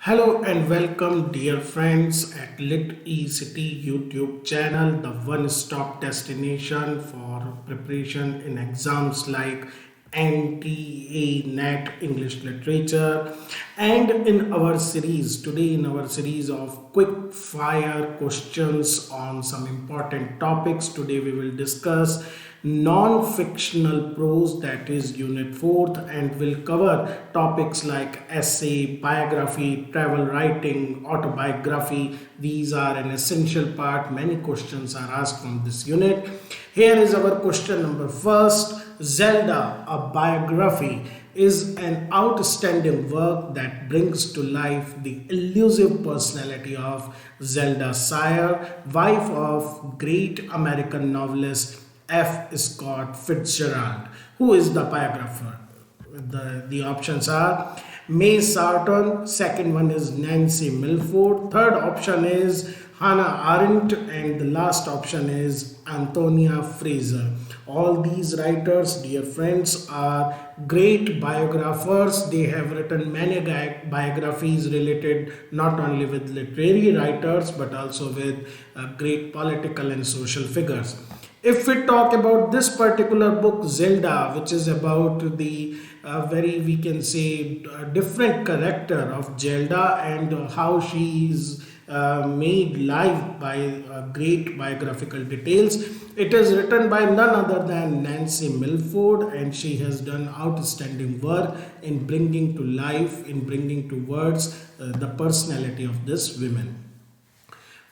Hello and welcome, dear friends, at Lit eCity YouTube channel, the one-stop destination for preparation in exams like NTA NET English Literature. And in our series, today in our series of quick fire questions on some important topics, today we will discuss non-fictional prose, that is unit 4th, and will cover topics like essay, biography, travel writing, autobiography. These are an essential part. Many questions are asked from this unit. Here is our question number first. Zelda, a biography, is an outstanding work that brings to life the elusive personality of Zelda Sayre, wife of great American novelist F. Scott Fitzgerald. Who is the biographer? The options are May Sarton, second one is Nancy Milford, third option is Hannah Arendt, and the last option is Antonia Fraser. All these writers, dear friends, are great biographers. They have written many biographies related not only with literary writers but also with great political and social figures. If we talk about this particular book, Zelda, which is about the very, we can say, different character of Zelda and how she is made live by great biographical details. It is written by none other than Nancy Milford, and she has done outstanding work in bringing to life, in bringing to words the personality of this woman.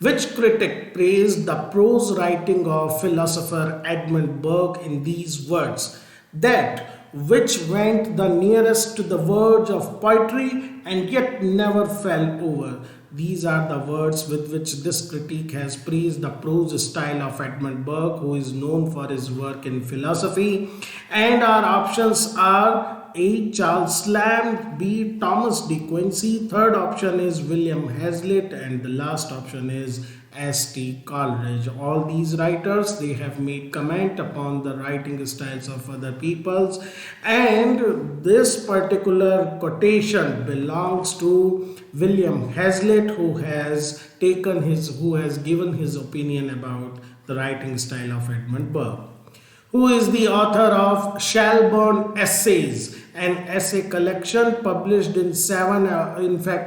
Which critic praised the prose writing of philosopher Edmund Burke in these words, that which went the nearest to the verge of poetry and yet never fell over? These are the words with which this critique has praised the prose style of Edmund Burke, who is known for his work in philosophy. And our options are A. Charles Lamb, B. Thomas De Quincey, third option is William Hazlitt, and the last option is S.T. Coleridge. All these writers, they have made comment upon the writing styles of other peoples, and this particular quotation belongs to William Hazlitt, who has given his opinion about the writing style of Edmund Burke. Who is the author of Shelburne Essays, an essay collection published in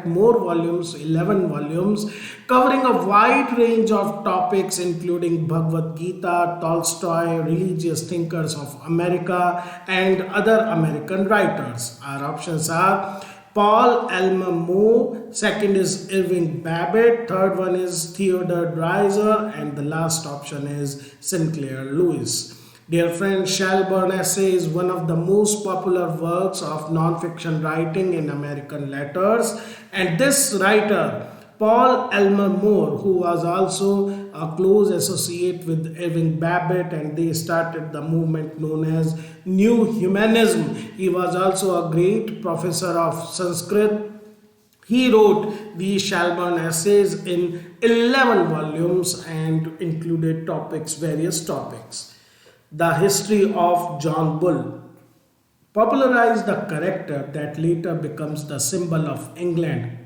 more volumes, 11 volumes, covering a wide range of topics including Bhagavad Gita, Tolstoy, religious thinkers of America, and other American writers. Our options are Paul Elmer Moore, second is Irving Babbitt, third one is Theodore Dreiser, and the last option is Sinclair Lewis. Dear friends, Shelburne Essay is one of the most popular works of non-fiction writing in American letters, and this writer, Paul Elmer Moore, who was also a close associate with Irving Babbitt, and they started the movement known as New Humanism. He was also a great professor of Sanskrit. He wrote the Shelburne Essays in 11 volumes and included various topics. The history of John Bull popularized the character that later becomes the symbol of England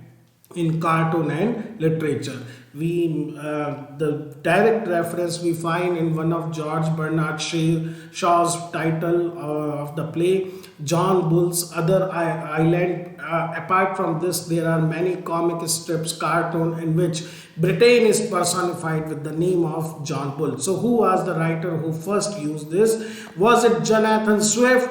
in cartoon and literature. The direct reference we find in one of George Bernard Shaw's title of the play, John Bull's Other Island. Apart from this, there are many comic strips, cartoon, in which Britain is personified with the name of John Bull. So who was the writer who first used this? Was it Jonathan Swift,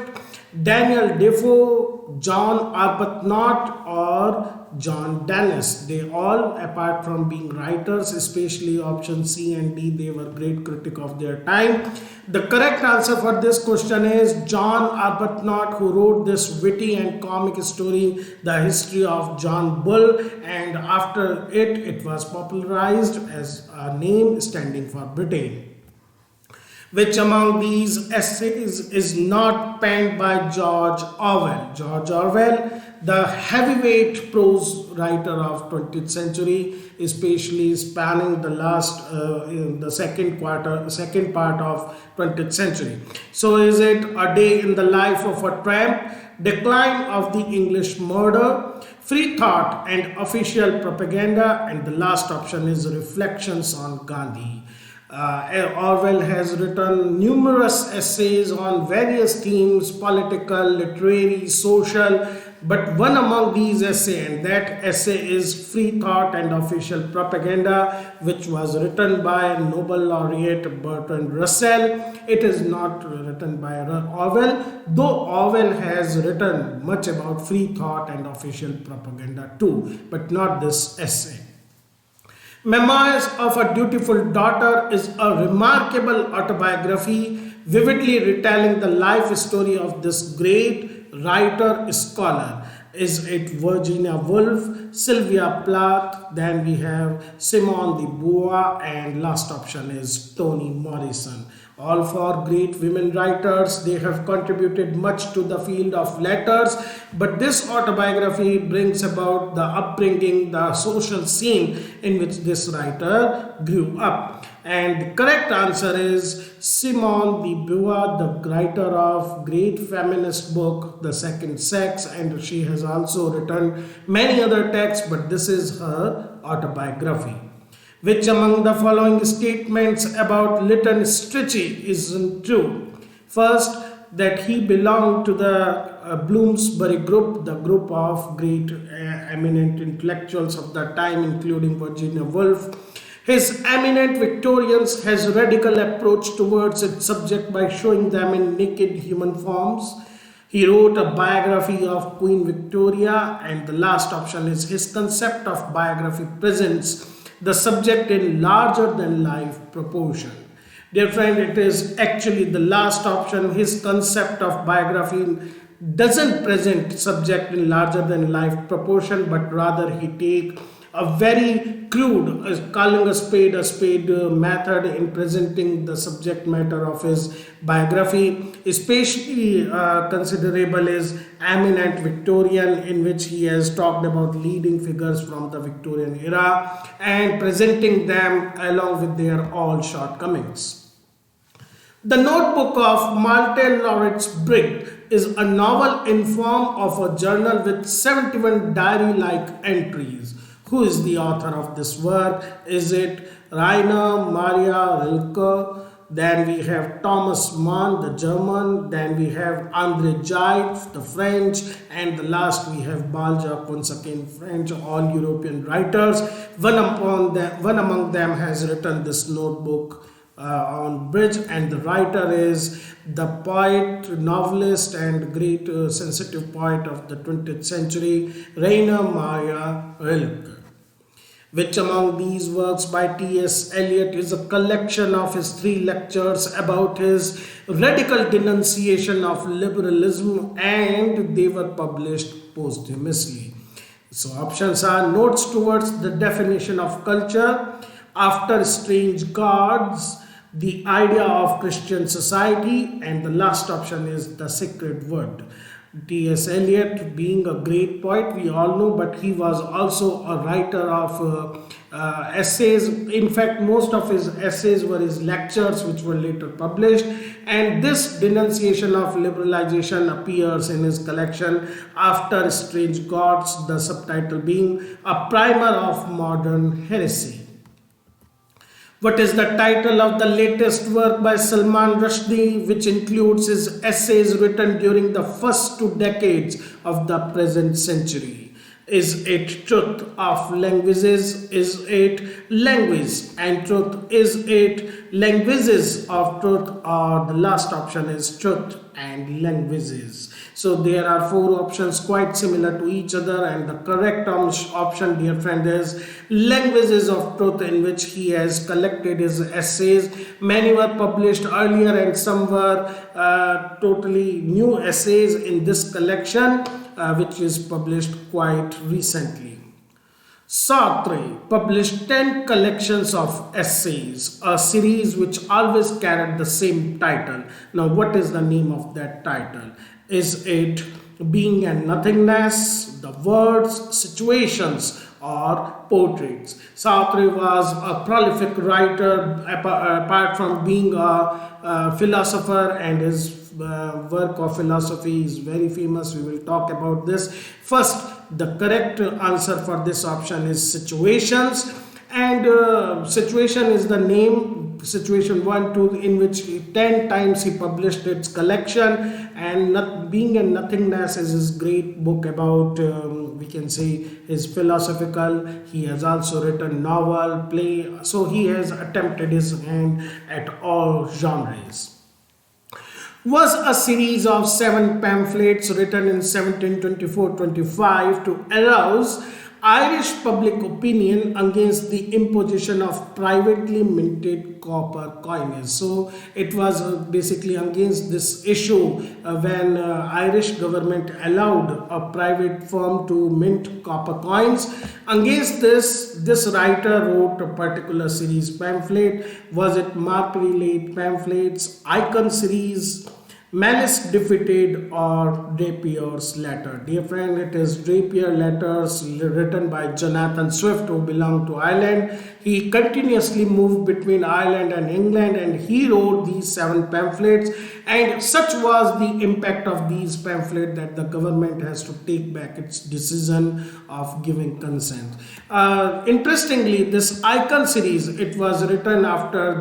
Daniel Defoe, John Arbuthnot, or John Dennis? They all, apart from being writers, especially option C and D, they were great critic of their time. The correct answer for this question is John Arbuthnot, who wrote this witty and comic story, The History of John Bull, and after it was popularized as a name standing for Britain. Which among these essays is not penned by George Orwell? George Orwell, the heavyweight prose writer of 20th century, especially spanning the second part of 20th century. So is it A Day in the Life of a Tramp, Decline of the English Murder, free thought and official propaganda, and the last option is reflections on Gandhi. Orwell has written numerous essays on various themes, political, literary, social, but one among these essays, and that essay is Free Thought and Official Propaganda, which was written by Nobel laureate Bertrand Russell. It is not written by Orwell, though Orwell has written much about free thought and official propaganda too, but not this essay. Memoirs of a Dutiful Daughter is a remarkable autobiography, vividly retelling the life story of this great writer scholar. Is it Virginia Woolf, Sylvia Plath, then we have Simone de Beauvoir, and last option is Toni Morrison. All four great women writers. They have contributed much to the field of letters, but this autobiography brings about the upbringing, the social scene in which this writer grew up. And the correct answer is Simone de Beauvoir, the writer of great feminist book, The Second Sex, and she has also written many other texts, but this is her autobiography. Which among the following statements about Lytton Strachey isn't true? First, that he belonged to the Bloomsbury group, the group of great eminent intellectuals of that time, including Virginia Woolf. His eminent Victorians has radical approach towards its subject by showing them in naked human forms. He wrote a biography of Queen Victoria, and the last option is his concept of biography presents the subject in larger than life proportion. Dear friend, it is actually the last option. His concept of biography doesn't present subject in larger than life proportion, but rather he take a very crude, calling a spade method in presenting the subject matter of his biography. Especially considerable is Eminent Victorian, in which he has talked about leading figures from the Victorian era and presenting them along with their all shortcomings. The Notebook of Malte Laurids Brigge is a novel in form of a journal with 71 diary-like entries. Who is the author of this work? Is it Rainer Maria Rilke? Then we have Thomas Mann, the German. Then we have André Gide, the French. And the last we have Balzac, once again French, all European writers. One among them has written this notebook on Brigge, and the writer is the poet, novelist, and great sensitive poet of the 20th century, Rainer Maria Rilke. Which among these works by T.S. Eliot is a collection of his 3 lectures about his radical denunciation of liberalism, and they were published posthumously? So options are Notes Towards the Definition of Culture, After Strange Gods, The Idea of Christian Society, and the last option is The Sacred Word. T.S. Eliot, being a great poet, we all know, but he was also a writer of essays. In fact, most of his essays were his lectures, which were later published, and this denunciation of liberalization appears in his collection After Strange Gods, the subtitle being A Primer of Modern Heresy. What is the title of the latest work by Salman Rushdie, which includes his essays written during the first 2 decades of the present century? Is it Truth of Languages? Is it Language and Truth? Is it Languages of Truth? Or the last option is Truth and Languages? So there are 4 options quite similar to each other, and the correct option, dear friend, is Languages of Truth, in which he has collected his essays. Many were published earlier and some were totally new essays in this collection, which is published quite recently. Sartre published 10 collections of essays, a series which always carried the same title. Now, what is the name of that title? Is it Being and Nothingness, The Words, Situations, or Portraits? Sartre was a prolific writer, apart from being a philosopher, and his work of philosophy is very famous. We will talk about this. First, The correct answer for this option is situations. And situation is the name, situation 1, 2, in which 10 times he published its collection. And Being and Nothingness is his great book about, we can say, his philosophical. He has also written novel, play, so he has attempted his hand at all genres. Was a series of 7 pamphlets written in 1724-25 to arouse Irish public opinion against the imposition of privately minted copper coinage. So it was basically against this issue when Irish government allowed a private firm to mint copper coins. Against this writer wrote a particular series pamphlet. Was it Marprelate pamphlets, Icon series, Malice Defeated, or Drapier's Letter? Dear friend, it is Drapier Letters, written by Jonathan Swift, who belonged to Ireland. He continuously moved between Ireland and England, and he wrote these 7 pamphlets. And such was the impact of these pamphlets that the government has to take back its decision of giving consent. Interestingly, this Icon series, it was written after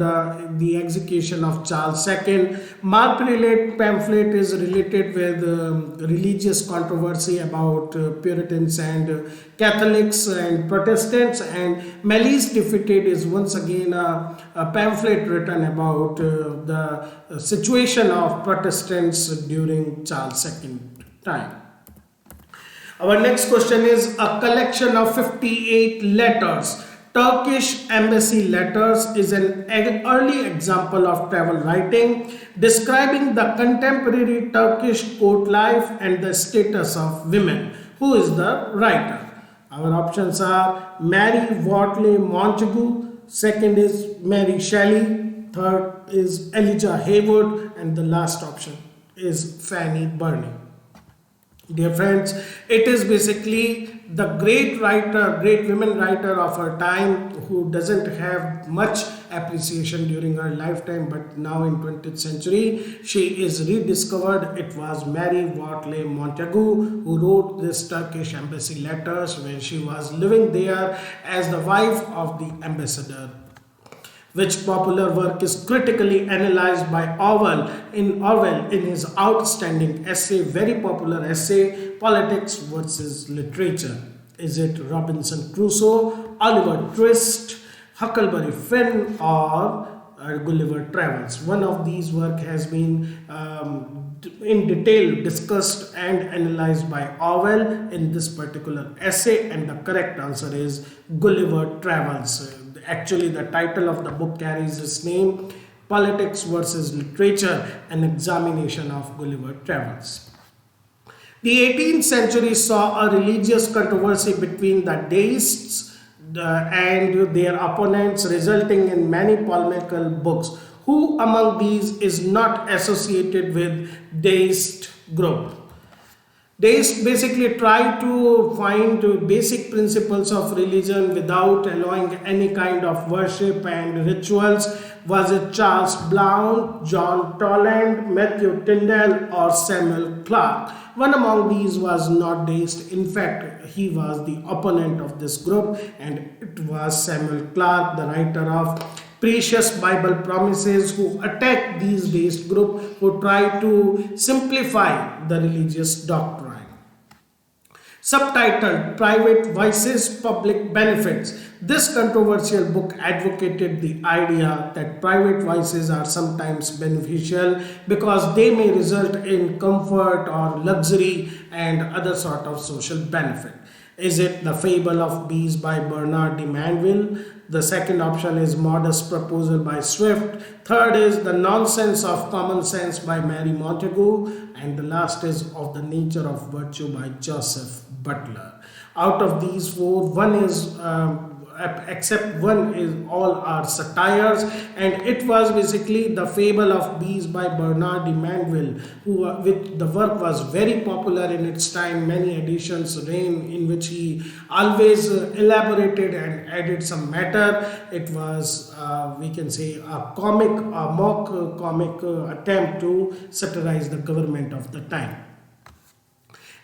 the execution of Charles II. Marprelate pamphlet is related with religious controversy about Puritans and Catholics and Protestants, and Malice Defeated is once again a pamphlet written about the situation of Protestants during Charles II time. Our next question is a collection of 58 letters. Turkish embassy letters is an early example of travel writing describing the contemporary Turkish court life and the status of women. Who is the writer? Our options are Mary Wortley Montagu, second is Mary Shelley, third is Elijah Haywood, and the last option is Fanny Burney. Dear friends, it is basically the great writer, great women writer of her time who doesn't have much appreciation during her lifetime, but now in 20th century she is rediscovered. It was Mary Wortley Montagu who wrote this Turkish embassy letters when she was living there as the wife of the ambassador, which popular work is critically analyzed by Orwell in his outstanding essay, very popular essay, Politics versus Literature. Is it Robinson Crusoe, Oliver Twist, Huckleberry Finn, or Gulliver Travels? One of these work has been in detail discussed and analyzed by Orwell in this particular essay, and the correct answer is Gulliver Travels. Actually, the title of the book carries its name, Politics versus Literature, an examination of Gulliver Travels. The 18th century saw a religious controversy between the deists and their opponents, resulting in many polemical books. Who among these is not associated with deist group? Deists basically try to find basic principles of religion without allowing any kind of worship and rituals. Was it Charles Blount, John Toland, Matthew Tyndale, or Samuel Clarke? One among these was not deist. In fact, he was the opponent of this group, and it was Samuel Clarke, the writer of Precious Bible Promises, who attacked these deist group who tried to simplify the religious doctrine. Subtitled Private Vices, Public Benefits, this controversial book advocated the idea that private vices are sometimes beneficial because they may result in comfort or luxury and other sort of social benefit. Is it The Fable of Bees by Bernard de Mandeville? The second option is Modest Proposal by Swift. Third is The Nonsense of Common Sense by Mary Montagu. And the last is Of the Nature of Virtue by Joseph Butler. Out of these four, one is except one is all are satires, and it was basically The Fable of Bees by Bernard de Mandeville, which the work was very popular in its time. Many editions reigned in which he always elaborated and added some matter. It was we can say a mock comic attempt to satirize the government of the time.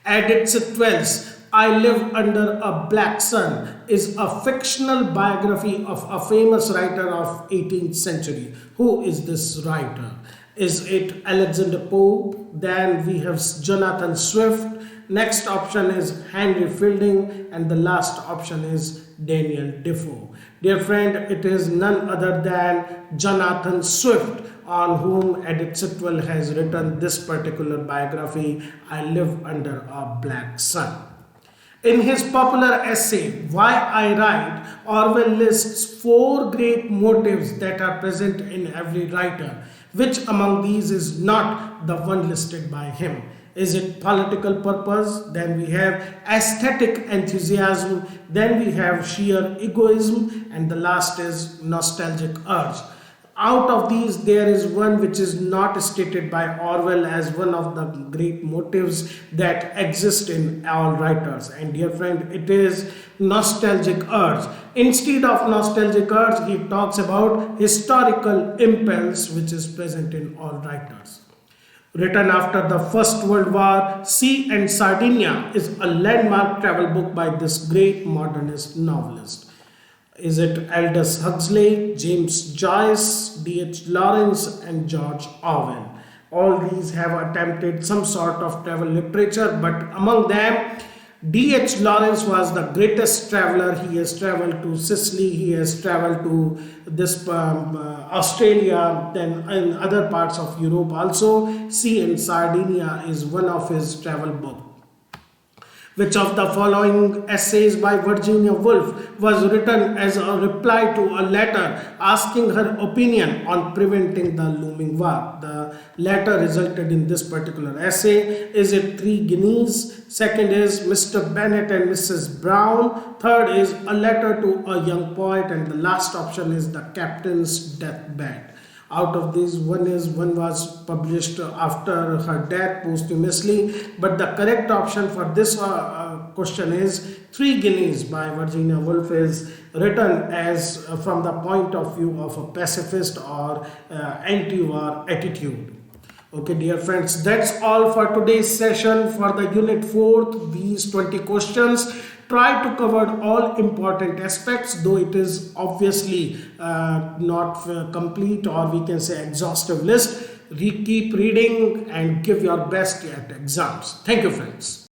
At its 12th, I Live Under a Black Sun is a fictional biography of a famous writer of 18th century. Who is this writer? Is it Alexander Pope? Then we have Jonathan Swift. Next option is Henry Fielding, and the last option is Daniel Defoe. Dear friend, it is none other than Jonathan Swift on whom Edith Sitwell has written this particular biography, I Live Under a Black Sun. In his popular essay, Why I Write, Orwell lists 4 great motives that are present in every writer. Which among these is not the one listed by him? Is it political purpose? Then we have aesthetic enthusiasm. Then we have sheer egoism. And the last is nostalgic urge. Out of these, there is one which is not stated by Orwell as one of the great motives that exist in all writers. And dear friend, it is nostalgic urge. Instead of nostalgic urge, he talks about historical impulse which is present in all writers. Written after the First World War, Sea and Sardinia is a landmark travel book by this great modernist novelist. Is it Aldous Huxley, James Joyce, D.H. Lawrence and George Orwell? All these have attempted some sort of travel literature, but among them, D.H. Lawrence was the greatest traveler. He has traveled to Sicily, he has traveled to this Australia, then in other parts of Europe also. Sea and Sardinia is one of his travel books. Which of the following essays by Virginia Woolf was written as a reply to a letter asking her opinion on preventing the looming war? The letter resulted in this particular essay. Is it 3 Guineas? Second is Mr. Bennet and Mrs. Brown. Third is a letter to a young poet. And the last option is the captain's deathbed. Out of these, one was published after her death posthumously, but the correct option for this question is 3 Guineas by Virginia Woolf is written as from the point of view of a pacifist or anti-war attitude. Okay, dear friends, that's all for today's session for the Unit 4th, these 20 questions. Try to cover all important aspects, though it is obviously not complete or we can say exhaustive list. Keep reading and give your best at exams. Thank you, friends.